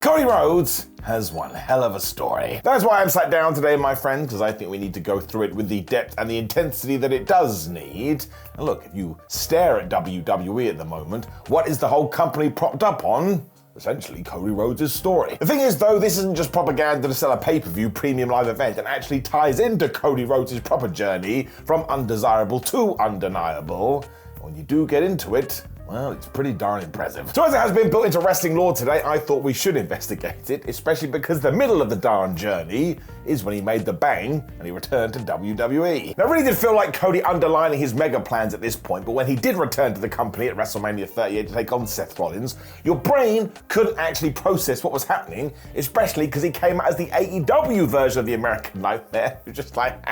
Cody Rhodes has one hell of a story. That's why I'm sat down today, my friends, because I think we need to go through it with the depth and the intensity that it does need. And look, if you stare at WWE at the moment, what is the whole company propped up on? Essentially, Cody Rhodes' story. The thing is, though, this isn't just propaganda to sell a pay-per-view premium live event and actually ties into Cody Rhodes' proper journey from undesirable to undeniable. When you do get into it, well, it's pretty darn impressive. So as it has been built into wrestling lore today, I thought we should investigate it, especially because the middle of the darn journey is when he made the bang and he returned to WWE. Now, it really did feel like Cody underlining his mega plans at this point, but when he did return to the company at WrestleMania 38 to take on Seth Rollins, your brain couldn't actually process what was happening, especially because he came out as the AEW version of the American Nightmare. You're just like,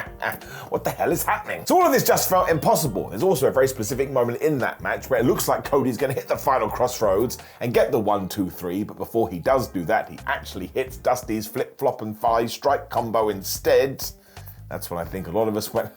what the hell is happening? So all of this just felt impossible. There's also a very specific moment in that match where it looks like Cody's going to hit the final crossroads and get the 1-2-3, but before he does do that, he actually hits Dusty's flip-flop and thigh strike combo instead. That's when I think a lot of us went,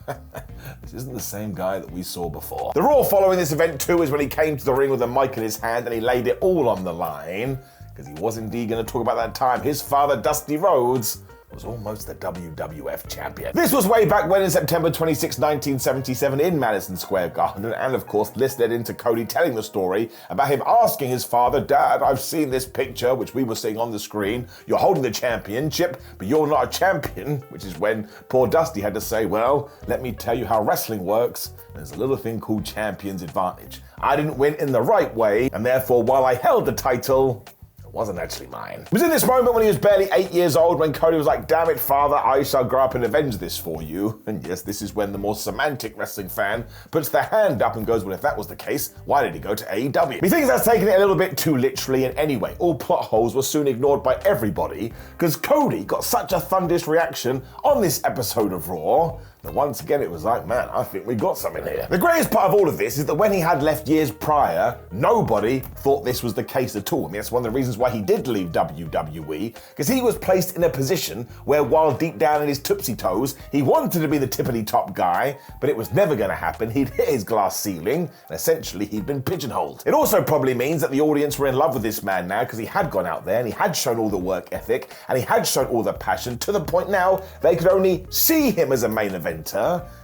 this isn't the same guy that we saw before. The Raw following this event too is when he came to the ring with a mic in his hand and he laid it all on the line, because he was indeed going to talk about that time his father, Dusty Rhodes, was almost the WWF champion. This was way back when in September 26, 1977 in Madison Square Garden, and of course this led into Cody telling the story about him asking his father, Dad, I've seen this picture, which we were seeing on the screen, you're holding the championship, but you're not a champion, which is when poor Dusty had to say, well, let me tell you how wrestling works, there's a little thing called champion's advantage. I didn't win in the right way, and therefore while I held the title, wasn't actually mine. It was in this moment when he was barely 8 years old when Cody was like, damn it, father, I shall grow up and avenge this for you. And yes, this is when the more semantic wrestling fan puts their hand up and goes, well, if that was the case, why did he go to AEW? Methinks that's taking it a little bit too literally, and anyway, all plot holes were soon ignored by everybody because Cody got such a thunderous reaction on this episode of Raw that once again it was like, man, I think we got something here. The greatest part of all of this is that when he had left years prior, nobody thought this was the case at all. I mean, that's one of the reasons why he did leave WWE, because he was placed in a position where while deep down in his tootsie toes, he wanted to be the tippity top guy, but it was never going to happen. He'd hit his glass ceiling, and essentially he'd been pigeonholed. It also probably means that the audience were in love with this man now, because he had gone out there and he had shown all the work ethic, and he had shown all the passion, to the point now they could only see him as a main eventer.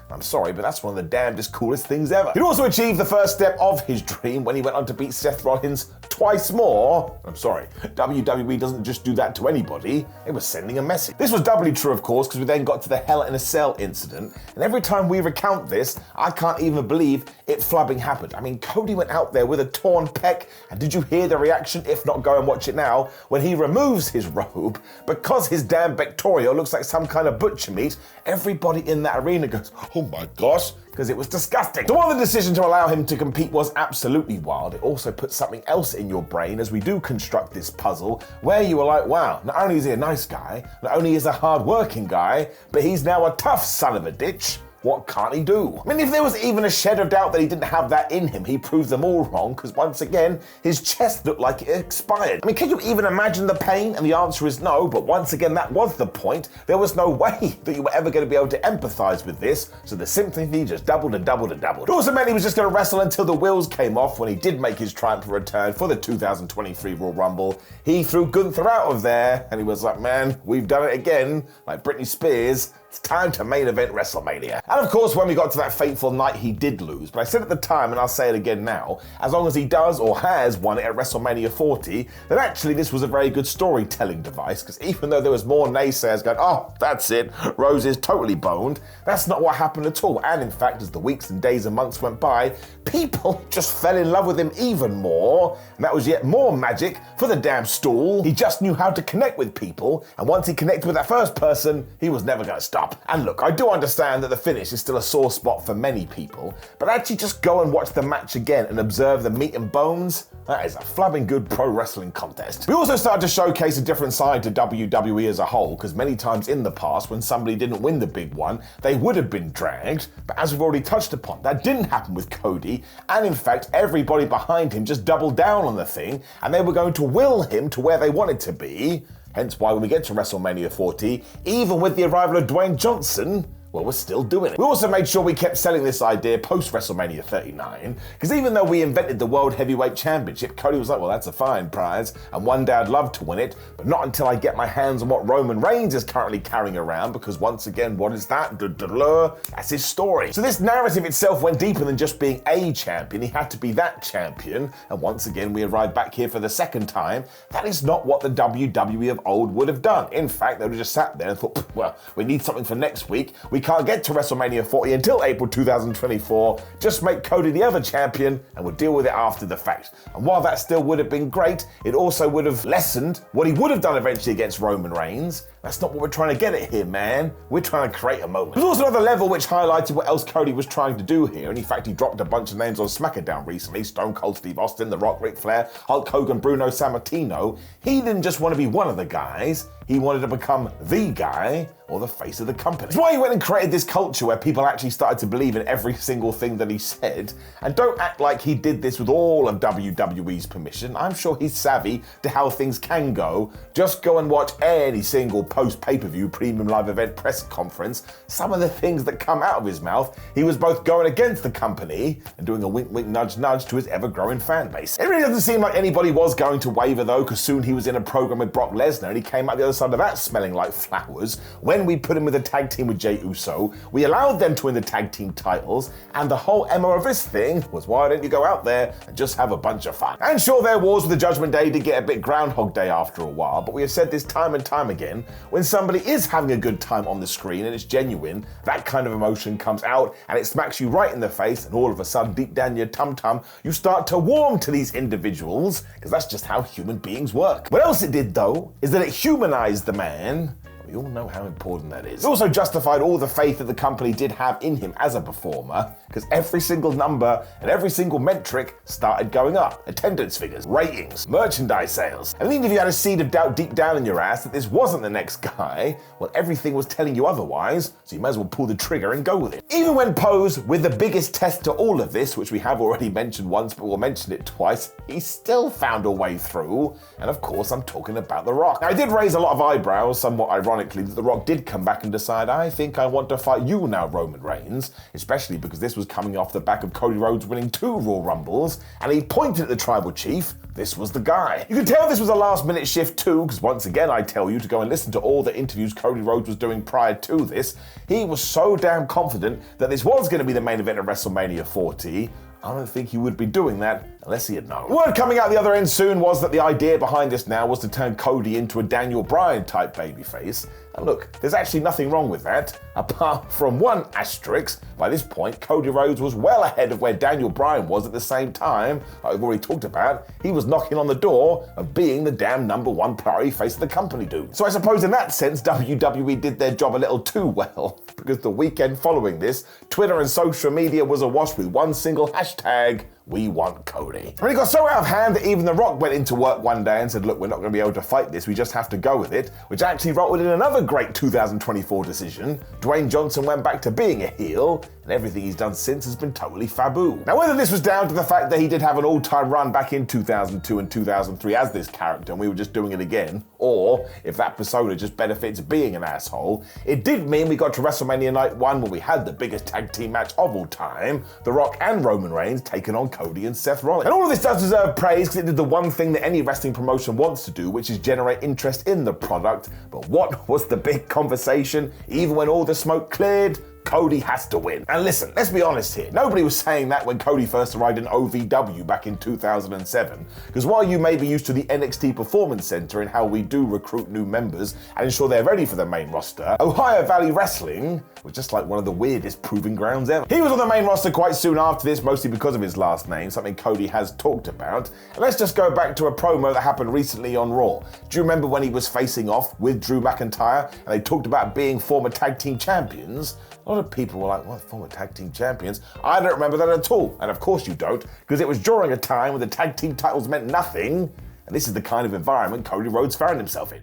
I'm sorry, but that's one of the damnedest coolest things ever. He'd also achieved the first step of his dream when he went on to beat Seth Rollins twice more. I'm sorry, WWE doesn't just do that to anybody. It was sending a message. This was doubly true, of course, because we then got to the Hell in a Cell incident, and every time we recount this, I can't even believe it flubbing happened. I mean, Cody went out there with a torn pec, and did you hear the reaction? If not, go and watch it now. When he removes his robe, because his damn pectoral looks like some kind of butcher meat, everybody in that arena goes, oh my gosh, because it was disgusting. So while the decision to allow him to compete was absolutely wild, it also put something else in your brain as we do construct this puzzle, where you were like, wow, not only is he a nice guy, not only is he a hard-working guy, but he's now a tough son of a ditch. What can't he do? I mean, if there was even a shed of doubt that he didn't have that in him, he proved them all wrong, because once again, his chest looked like it expired. I mean, can you even imagine the pain? And the answer is no, but once again, that was the point. There was no way that you were ever going to be able to empathize with this, so the sympathy just doubled and doubled and doubled. It also meant he was just going to wrestle until the wheels came off when he did make his triumphant return for the 2023 Royal Rumble. He threw Gunther out of there, and he was like, man, we've done it again, like Britney Spears. It's time to main event WrestleMania. And of course, when we got to that fateful night, he did lose. But I said at the time, and I'll say it again now, as long as he does or has won it at WrestleMania 40, then actually this was a very good storytelling device, because even though there was more naysayers going, oh, that's it, Rose is totally boned, that's not what happened at all. And in fact, as the weeks and days and months went by, people just fell in love with him even more. And that was yet more magic for the damn stool. He just knew how to connect with people, and once he connected with that first person, he was never going to stop. And look, I do understand that the finish is still a sore spot for many people, but actually just go and watch the match again and observe the meat and bones. That is a flabbing good pro wrestling contest. We also started to showcase a different side to WWE as a whole, because many times in the past, when somebody didn't win the big one, they would have been dragged, but as we've already touched upon, that didn't happen with Cody, and in fact, everybody behind him just doubled down on the thing, and they were going to will him to where they wanted to be. Hence why when we get to WrestleMania 40, even with the arrival of Dwayne Johnson, well, we're still doing it. We also made sure we kept selling this idea post WrestleMania 39, because even though we invented the World Heavyweight Championship, Cody was like, well, that's a fine prize, and one day I'd love to win it, but not until I get my hands on what Roman Reigns is currently carrying around, because once again, what is that? That's his story. So this narrative itself went deeper than just being a champion. He had to be that champion, and once again, we arrived back here for the second time. That is not what the WWE of old would have done. In fact, they would have just sat there and thought, well, we need something for next week. We can't get to WrestleMania 40 until April 2024. Just make Cody the other champion, and we'll deal with it after the fact. And while that still would have been great, it also would have lessened what he would have done eventually against Roman Reigns. That's not what we're trying to get at here, man. We're trying to create a moment. There's also another level which highlighted what else Cody was trying to do here, and in fact, he dropped a bunch of names on SmackDown recently: Stone Cold Steve Austin, The Rock, Ric Flair, Hulk Hogan, Bruno Sammartino. He didn't just want to be one of the guys, he wanted to become the guy, or the face of the company. That's why he went and created this culture where people actually started to believe in every single thing that he said. And don't act like he did this with all of WWE's permission. I'm sure he's savvy to how things can go. Just go and watch any single post-pay-per-view premium live event press conference. Some of the things that come out of his mouth, he was both going against the company and doing a wink, wink, nudge, nudge to his ever-growing fan base. It really doesn't seem like anybody was going to waver though, because soon he was in a program with Brock Lesnar and he came out the other side of that smelling like flowers. When we put him with a tag team with Jey Uso, we allowed them to win the tag team titles, and the whole MO of this thing was, why don't you go out there and just have a bunch of fun? And sure, their wars with the Judgment Day did get a bit Groundhog Day after a while, but we have said this time and time again, when somebody is having a good time on the screen and it's genuine, that kind of emotion comes out and it smacks you right in the face, and all of a sudden, deep down your tum-tum, you start to warm to these individuals, because that's just how human beings work. What else it did, though, is that it humanized the man. We all know how important that is. It also justified all the faith that the company did have in him as a performer, because every single number and every single metric started going up. Attendance figures, ratings, merchandise sales. And even if you had a seed of doubt deep down in your ass that this wasn't the next guy, well, everything was telling you otherwise, so you might as well pull the trigger and go with it. Even when posed with the biggest test to all of this, which we have already mentioned once, but we'll mention it twice, he still found a way through. And of course, I'm talking about The Rock. Now, I did raise a lot of eyebrows, somewhat ironically, that The Rock did come back and decide, I think I want to fight you now, Roman Reigns, especially because this was coming off the back of Cody Rhodes winning 2 Royal Rumbles, and he pointed at the tribal chief. This was the guy. You can tell this was a last-minute shift too, because once again, I tell you to go and listen to all the interviews Cody Rhodes was doing prior to this. He was so damn confident that this was going to be the main event of WrestleMania 40. I don't think he would be doing that unless he had known. Word coming out the other end soon was that the idea behind this now was to turn Cody into a Daniel Bryan type babyface. And look, there's actually nothing wrong with that, apart from one asterisk. By this point, Cody Rhodes was well ahead of where Daniel Bryan was at the same time. Like we've already talked about, he was knocking on the door of being the damn #1 priority face of the company, dude. So I suppose in that sense, WWE did their job a little too well, because the weekend following this, Twitter and social media was awash with one single hashtag: we want Cody. And it got so out of hand that even The Rock went into work one day and said, look, we're not going to be able to fight this, we just have to go with it, which actually resulted in another great 2024 decision. Dwayne Johnson went back to being a heel, and everything he's done since has been totally fabu. Now, whether this was down to the fact that he did have an all-time run back in 2002 and 2003 as this character, and we were just doing it again, or if that persona just benefits being an asshole, it did mean we got to WrestleMania Night 1 where we had the biggest tag team match of all time, The Rock and Roman Reigns taking on Cody and Seth Rollins. And all of this does deserve praise because it did the one thing that any wrestling promotion wants to do, which is generate interest in the product. But what was the big conversation? Even when all the smoke cleared, Cody has to win. And listen, let's be honest here. Nobody was saying that when Cody first arrived in OVW back in 2007. Because while you may be used to the NXT Performance Center and how we do recruit new members and ensure they're ready for the main roster, Ohio Valley Wrestling was just like one of the weirdest proving grounds ever. He was on the main roster quite soon after this, mostly because of his last name, something Cody has talked about. And let's just go back to a promo that happened recently on Raw. Do you remember when he was facing off with Drew McIntyre and they talked about being former tag team champions? A lot of people were like, what, former tag team champions? I don't remember that at all. And of course you don't, because it was during a time when the tag team titles meant nothing. And this is the kind of environment Cody Rhodes found himself in.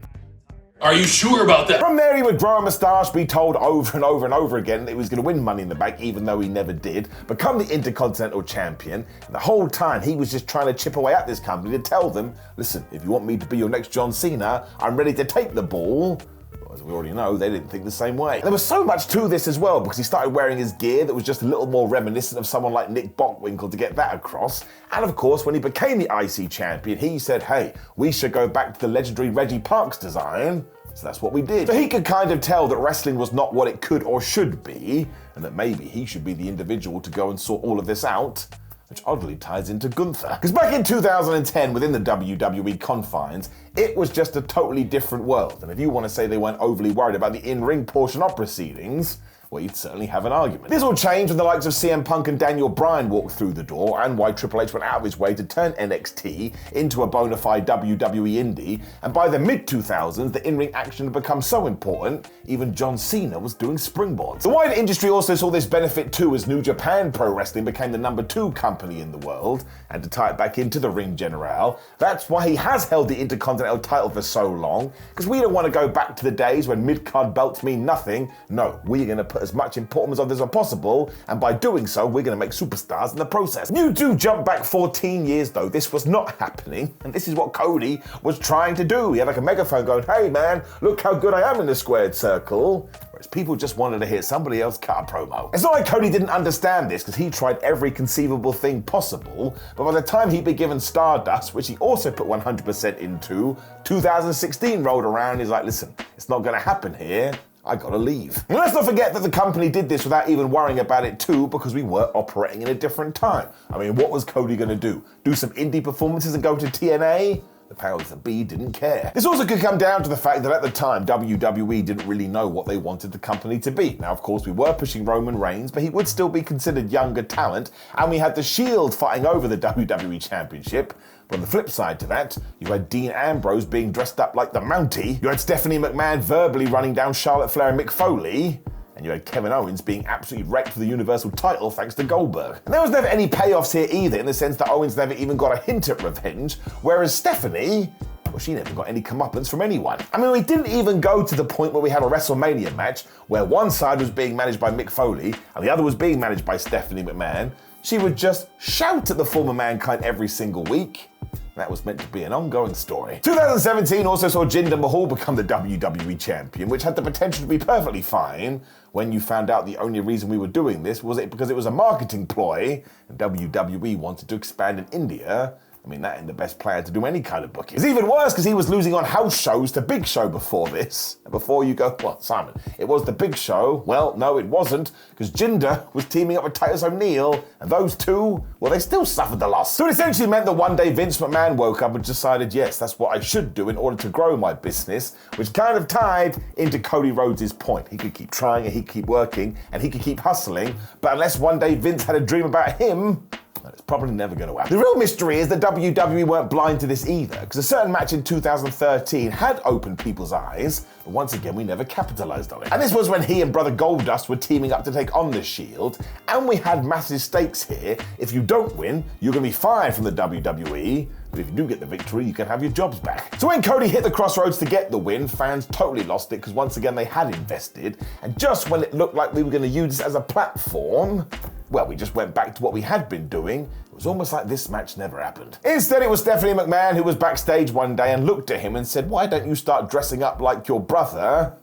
Are you sure about that? From there, he would grow a moustache, be told over and over and over again that he was going to win Money in the Bank, even though he never did, become the Intercontinental Champion. And the whole time, he was just trying to chip away at this company to tell them, listen, if you want me to be your next John Cena, I'm ready to take the ball. As we already know, they didn't think the same way. And there was so much to this as well, because he started wearing his gear that was just a little more reminiscent of someone like Nick Bockwinkel to get that across. And of course, when he became the IC champion, he said, hey, we should go back to the legendary Reggie Parks design. So that's what we did. So he could kind of tell that wrestling was not what it could or should be, and that maybe he should be the individual to go and sort all of this out. Which oddly ties into Gunther. Because back in 2010, within the WWE confines, it was just a totally different world. And if you want to say they weren't overly worried about the in-ring portion of proceedings, well, you'd certainly have an argument. This all changed when the likes of CM Punk and Daniel Bryan walked through the door, and why Triple H went out of his way to turn NXT into a bona fide WWE indie, and by the mid-2000s, the in-ring action had become so important, even John Cena was doing springboards. The wider industry also saw this benefit too, as New Japan Pro Wrestling became the #2 company in the world, and to tie it back into the Ring General, that's why he has held the Intercontinental title for so long, because we don't want to go back to the days when mid-card belts mean nothing. No, we're going to put as much importance on this as possible, and by doing so, we're going to make superstars in the process. You do jump back 14 years though, this was not happening, and this is what Cody was trying to do. He had like a megaphone going, hey man, look how good I am in the squared circle. Whereas people just wanted to hear somebody else cut a promo. It's not like Cody didn't understand this, because he tried every conceivable thing possible, but by the time he'd been given Stardust, which he also put 100% into, 2016 rolled around, he's like, listen, it's not going to happen here. I gotta leave. And let's not forget that the company did this without even worrying about it too, because we were operating in a different time. I mean, what was Cody gonna do? Do some indie performances and go to TNA? The powers that be didn't care. This also could come down to the fact that at the time, WWE didn't really know what they wanted the company to be. Now, of course, we were pushing Roman Reigns, but he would still be considered younger talent, and we had the Shield fighting over the WWE Championship. But on the flip side to that, you had Dean Ambrose being dressed up like the Mountie, you had Stephanie McMahon verbally running down Charlotte Flair and Mick Foley, and you had Kevin Owens being absolutely wrecked for the Universal title thanks to Goldberg. And there was never any payoffs here either, in the sense that Owens never even got a hint at revenge, whereas Stephanie, well, she never got any comeuppance from anyone. I mean, we didn't even go to the point where we had a WrestleMania match where one side was being managed by Mick Foley and the other was being managed by Stephanie McMahon. She would just shout at the former Mankind every single week. That was meant to be an ongoing story. 2017 also saw Jinder Mahal become the WWE champion, which had the potential to be perfectly fine when you found out the only reason we were doing this was because it was a marketing ploy and WWE wanted to expand in India. I mean, that ain't the best player to do any kind of booking. It's even worse because he was losing on house shows to Big Show before this. And before you go, well, Simon, it was the Big Show. Well, no, it wasn't, because Jinder was teaming up with Titus O'Neil, and those two, well, they still suffered the loss. So it essentially meant that one day Vince McMahon woke up and decided, yes, that's what I should do in order to grow my business, which kind of tied into Cody Rhodes' point. He could keep trying and he could keep working and he could keep hustling, but unless one day Vince had a dream about him, it's probably never going to happen. The real mystery is that WWE weren't blind to this either, because a certain match in 2013 had opened people's eyes, but once again we never capitalized on it. And this was when he and Brother Goldust were teaming up to take on the Shield, and we had massive stakes here. If you don't win, you're going to be fired from the WWE, but if you do get the victory, you can have your jobs back. So when Cody hit the crossroads to get the win, fans totally lost it, because once again they had invested, and just when it looked like we were going to use this as a platform, well, we just went back to what we had been doing. It was almost like this match never happened. Instead, it was Stephanie McMahon who was backstage one day and looked at him and said, why don't you start dressing up like your brother?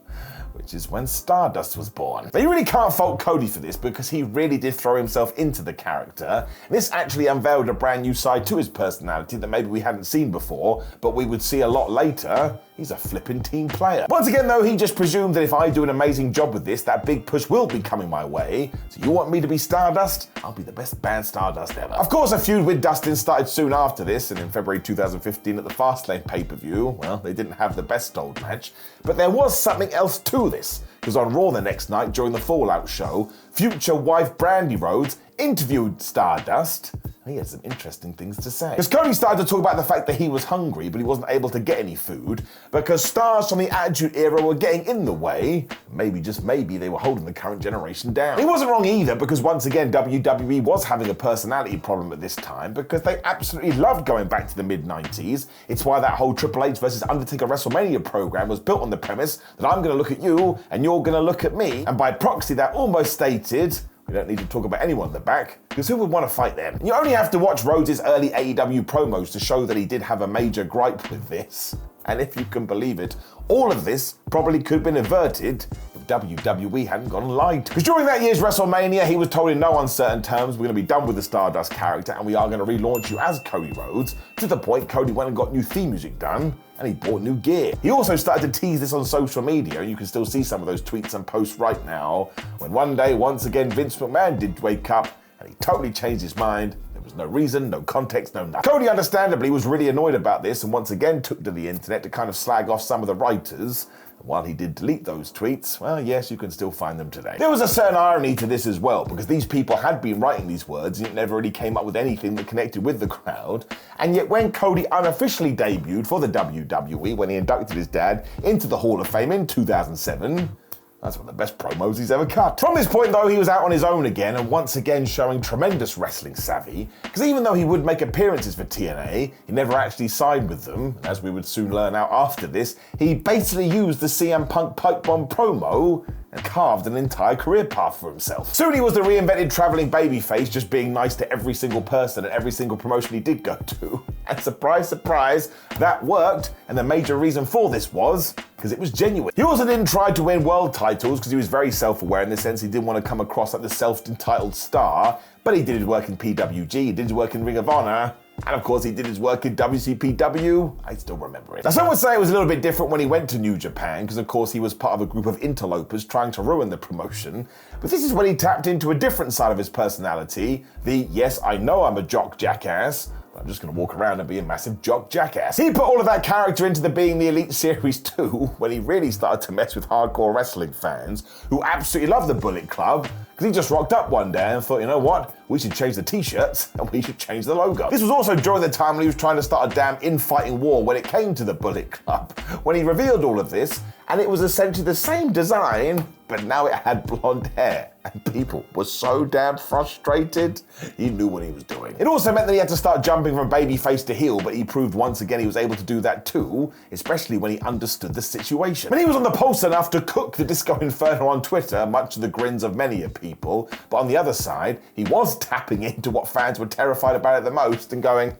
Which is when Stardust was born. Now, you really can't fault Cody for this, because he really did throw himself into the character. This actually unveiled a brand new side to his personality that maybe we hadn't seen before, but we would see a lot later. He's a flippin' team player. Once again though, he just presumed that if I do an amazing job with this, that big push will be coming my way. So you want me to be Stardust? I'll be the best band Stardust ever. Of course, a feud with Dustin started soon after this, and in February 2015 at the Fastlane pay-per-view, well, they didn't have the best old match, but there was something else to this, because on Raw the next night during the Fallout show, future wife Brandy Rhodes interviewed Stardust. He had some interesting things to say. Because Cody started to talk about the fact that he was hungry, but he wasn't able to get any food, because stars from the Attitude Era were getting in the way. Maybe, just maybe, they were holding the current generation down. He wasn't wrong either, because once again, WWE was having a personality problem at this time, because they absolutely loved going back to the mid-90s. It's why that whole Triple H versus Undertaker WrestleMania program was built on the premise that I'm going to look at you, and you're going to look at me. And by proxy, that almost stated, we don't need to talk about anyone at the back, because who would want to fight them? And you only have to watch Rhodes' early AEW promos to show that he did have a major gripe with this. And if you can believe it, all of this probably could have been averted if WWE hadn't gone and lied. Because during that year's WrestleMania, he was told in no uncertain terms, we're going to be done with the Stardust character and we are going to relaunch you as Cody Rhodes, to the point Cody went and got new theme music done and he bought new gear. He also started to tease this on social media, and you can still see some of those tweets and posts right now, when one day, once again, Vince McMahon did wake up and he totally changed his mind. There was no reason, no context, no nothing. Cody understandably was really annoyed about this and once again took to the internet to kind of slag off some of the writers. And while he did delete those tweets, well, yes, you can still find them today. There was a certain irony to this as well, because these people had been writing these words and it never really came up with anything that connected with the crowd. And yet when Cody unofficially debuted for the WWE, when he inducted his dad into the Hall of Fame in 2007, that's one of the best promos he's ever cut. From this point though, he was out on his own again and once again showing tremendous wrestling savvy, because even though he would make appearances for TNA, he never actually signed with them, and as we would soon learn out after this, he basically used the CM Punk pipe bomb promo and carved an entire career path for himself. Soon he was the reinvented traveling babyface, just being nice to every single person at every single promotion he did go to. And surprise, surprise, that worked, and the major reason for this was because it was genuine. He also didn't try to win world titles because he was very self-aware in the sense he didn't want to come across like the self-entitled star, but he did his work in PWG, he did his work in Ring of Honor, and of course he did his work in WCPW. I still remember it. Now some would say it was a little bit different when he went to New Japan, because of course he was part of a group of interlopers trying to ruin the promotion. But this is when he tapped into a different side of his personality, the yes, I know I'm a jock jackass, but I'm just going to walk around and be a massive jock jackass. He put all of that character into the Being the Elite series too, when he really started to mess with hardcore wrestling fans who absolutely love the Bullet Club, because he just rocked up one day and thought, you know what, we should change the t-shirts and we should change the logo. This was also during the time when he was trying to start a damn infighting war when it came to the Bullet Club, when he revealed all of this, and it was essentially the same design, but now it had blonde hair. And people were so damn frustrated, he knew what he was doing. It also meant that he had to start jumping from babyface to heel, but he proved once again he was able to do that too, especially when he understood the situation. When he was on the pulse enough to cook the Disco Inferno on Twitter, much to the grins of many a people, but on the other side, he was tapping into what fans were terrified about it the most and going,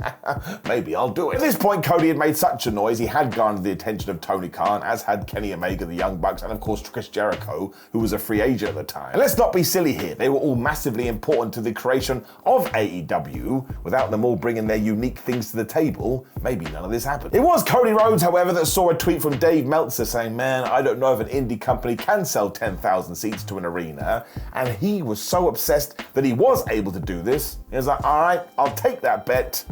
maybe I'll do it. At this point, Cody had made such a noise, he had garnered the attention of Tony Khan, as had Kenny Omega, the Young Bucks, and of course Chris Jericho, who was a free agent at the time. And let's not be silly here, they were all massively important to the creation of AEW. Without them all bringing their unique things to the table, maybe none of this happened. It was Cody Rhodes, however, that saw a tweet from Dave Meltzer saying, man, I don't know if an indie company can sell 10,000 seats to an arena, and he was so obsessed that he was able to do this. He was like, all right, I'll take that bet.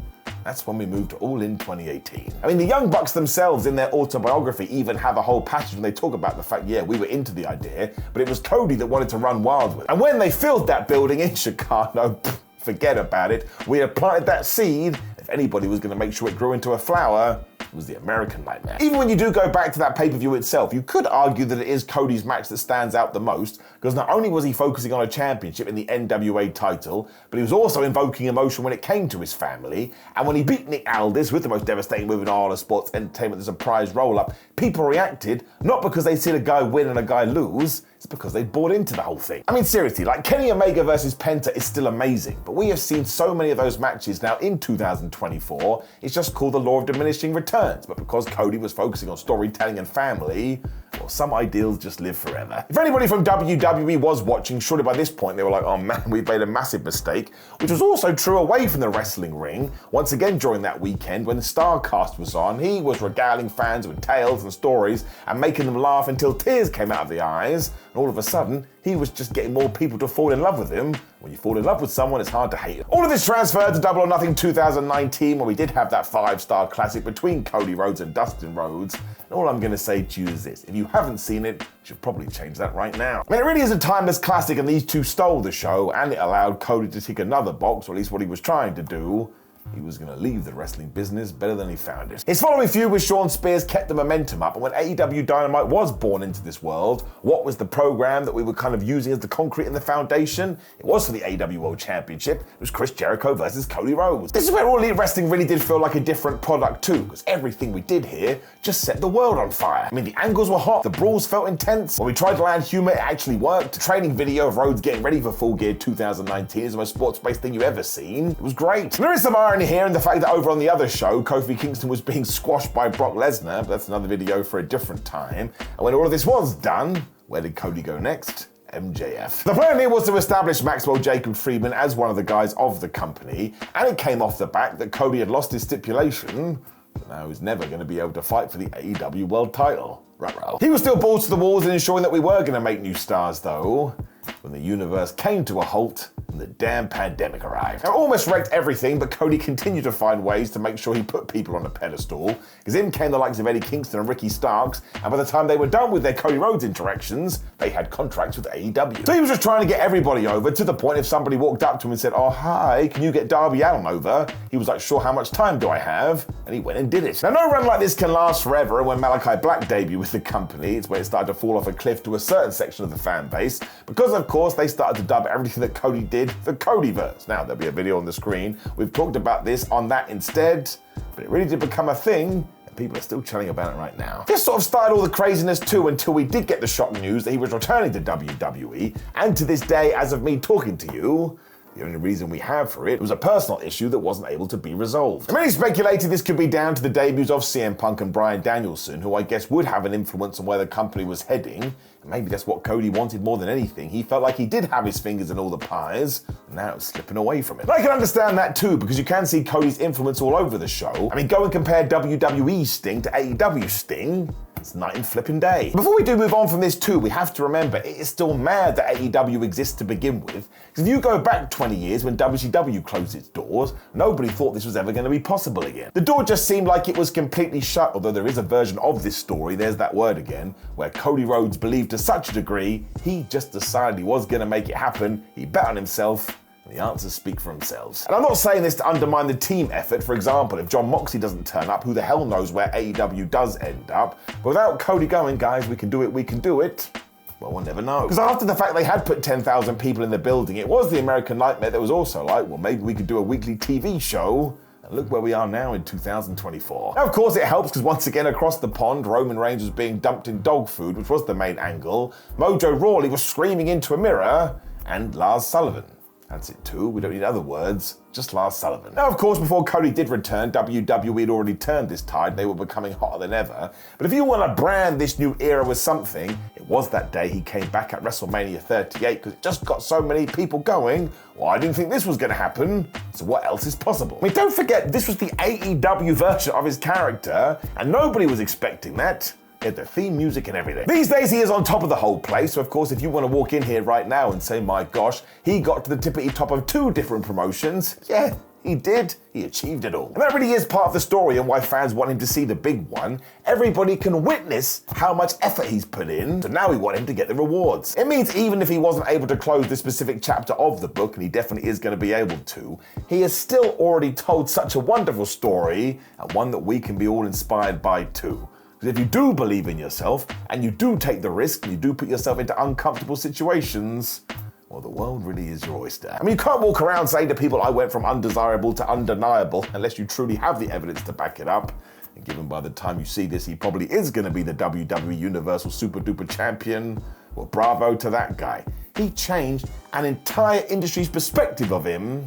That's when we moved to All In 2018. I mean, the Young Bucks themselves in their autobiography even have a whole passage when they talk about the fact, yeah, we were into the idea, but it was Cody that wanted to run wild with it. And when they filled that building in Chicago, forget about it. We had planted that seed. If anybody was going to make sure it grew into a flower, it was the American Nightmare. Even when you do go back to that pay-per-view itself, you could argue that it is Cody's match that stands out the most, because not only was he focusing on a championship in the NWA title, but he was also invoking emotion when it came to his family, and when he beat Nick Aldis with the most devastating move in all of sports entertainment, the surprise roll-up, people reacted not because they'd seen a guy win and a guy lose, it's because they bought into the whole thing. I mean, seriously, like Kenny Omega versus Penta is still amazing, but we have seen so many of those matches now in 2024, it's just called the law of diminishing returns. But because Cody was focusing on storytelling and family, well, some ideals just live forever. If anybody from WWE was watching, surely by this point they were like, oh man, we've made a massive mistake, which was also true away from the wrestling ring. Once again during that weekend when the Starcast was on, he was regaling fans with tales and stories and making them laugh until tears came out of the eyes. And all of a sudden, he was just getting more people to fall in love with him. When you fall in love with someone, it's hard to hate him. All of this transferred to Double or Nothing 2019, where we did have that 5-star classic between Cody Rhodes and Dustin Rhodes. And all I'm going to say to you is this: if you haven't seen it, you should probably change that right now. I mean, it really is a timeless classic, and these two stole the show, and it allowed Cody to tick another box, or at least what he was trying to do. He was going to leave the wrestling business better than he found it. His following feud with Shawn Spears kept the momentum up, and when AEW Dynamite was born into this world, what was the program that we were kind of using as the concrete and the foundation? It was for the AEW World Championship. It was Chris Jericho versus Cody Rhodes. This is where All Elite Wrestling really did feel like a different product too, because everything we did here just set the world on fire. I mean, the angles were hot, the brawls felt intense. When we tried to land humor, it actually worked. The training video of Rhodes getting ready for Full Gear 2019 is the most sports-based thing you've ever seen. It was great. And there is some irony here in the fact that over on the other show, Kofi Kingston was being squashed by Brock Lesnar, but that's another video for a different time. And when all of this was done, where did Cody go next? MJF. The plan here was to establish Maxwell Jacob Friedman as one of the guys of the company, and it came off the back that Cody had lost his stipulation, but now he's never going to be able to fight for the AEW World title. Ruh-roh. He was still balls to the walls in ensuring that we were going to make new stars, though, when the universe came to a halt and the damn pandemic arrived. It almost wrecked everything, but Cody continued to find ways to make sure he put people on a pedestal, because in came the likes of Eddie Kingston and Ricky Starks, and by the time they were done with their Cody Rhodes interactions, they had contracts with AEW. So he was just trying to get everybody over, to the point if somebody walked up to him and said, "Oh, hi, can you get Darby Allin over?" He was like, "Sure, how much time do I have?" And he went and did it. Now, no run like this can last forever, and when Malachi Black debuted with the company, it's when it started to fall off a cliff to a certain section of the fan base, because of course they started to dub everything that Cody did the Codyverse. Now, there'll be a video on the screen. We've talked about this on that instead, but it really did become a thing, and people are still chatting about it right now. This sort of started all the craziness too, until we did get the shock news that he was returning to WWE, and to this day, as of me talking to you, the only reason we have for it was a personal issue that wasn't able to be resolved. Many speculated this could be down to the debuts of CM Punk and Bryan Danielson, who I guess would have an influence on where the company was heading. And maybe that's what Cody wanted more than anything. He felt like he did have his fingers in all the pies, and now it's slipping away from him. And I can understand that too, because you can see Cody's influence all over the show. I mean, go and compare WWE Sting to AEW Sting. It's night and flipping day. Before we do move on from this too, we have to remember it is still mad that AEW exists to begin with. Because if you go back 20 years when WCW closed its doors, nobody thought this was ever going to be possible again. The door just seemed like it was completely shut, although there is a version of this story, there's that word again, where Cody Rhodes believed to such a degree, he just decided he was going to make it happen, he bet on himself, the answers speak for themselves. And I'm not saying this to undermine the team effort. For example, if John Moxley doesn't turn up, who the hell knows where AEW does end up. But without Cody going, guys, we can do it, well, we'll never know. Because after the fact they had put 10,000 people in the building, it was the American Nightmare that was also like, well, maybe we could do a weekly TV show. And look where we are now in 2024. Now, of course, it helps because once again across the pond, Roman Reigns was being dumped in dog food, which was the main angle. Mojo Rawley was screaming into a mirror, and Lars Sullivan. That's it too, we don't need other words, just Lars Sullivan. Now, of course, before Cody did return, WWE had already turned this tide, they were becoming hotter than ever. But if you want to brand this new era with something, it was that day he came back at WrestleMania 38, because it just got so many people going, well, I didn't think this was going to happen, so what else is possible? I mean, don't forget, this was the AEW version of his character, and nobody was expecting that. He had the theme music and everything. These days he is on top of the whole place, so of course if you want to walk in here right now and say, my gosh, he got to the tippity top of 2 different promotions, yeah, he did. He achieved it all. And that really is part of the story and why fans want him to see the big one. Everybody can witness how much effort he's put in, so now we want him to get the rewards. It means even if he wasn't able to close this specific chapter of the book, and he definitely is going to be able to, he has still already told such a wonderful story, and one that we can be all inspired by too. Because if you do believe in yourself, and you do take the risk, and you do put yourself into uncomfortable situations, well, the world really is your oyster. I mean, you can't walk around saying to people, I went from undesirable to undeniable, unless you truly have the evidence to back it up. And given by the time you see this, he probably is going to be the WWE Universal Super Duper Champion. Well, bravo to that guy. He changed an entire industry's perspective of him,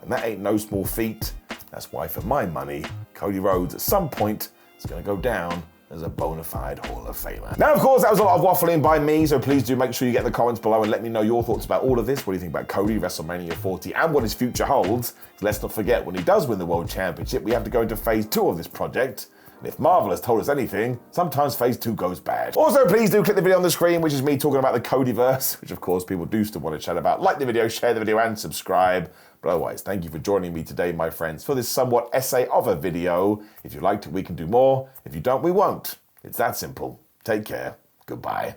and that ain't no small feat. That's why, for my money, Cody Rhodes at some point is going to go down as a bona fide Hall of Famer. Now, of course, that was a lot of waffling by me, so please do make sure you get in the comments below and let me know your thoughts about all of this. What do you think about Cody, WrestleMania 40, and what his future holds? Let's not forget, when he does win the World Championship, we have to go into phase 2 of this project. And if Marvel has told us anything, sometimes phase 2 goes bad. Also, please do click the video on the screen, which is me talking about the Codyverse, which of course people do still want to chat about. Like the video, share the video, and subscribe. But otherwise, thank you for joining me today, my friends, for this somewhat essay of a video. If you liked it, we can do more. If you don't, we won't. It's that simple. Take care. Goodbye.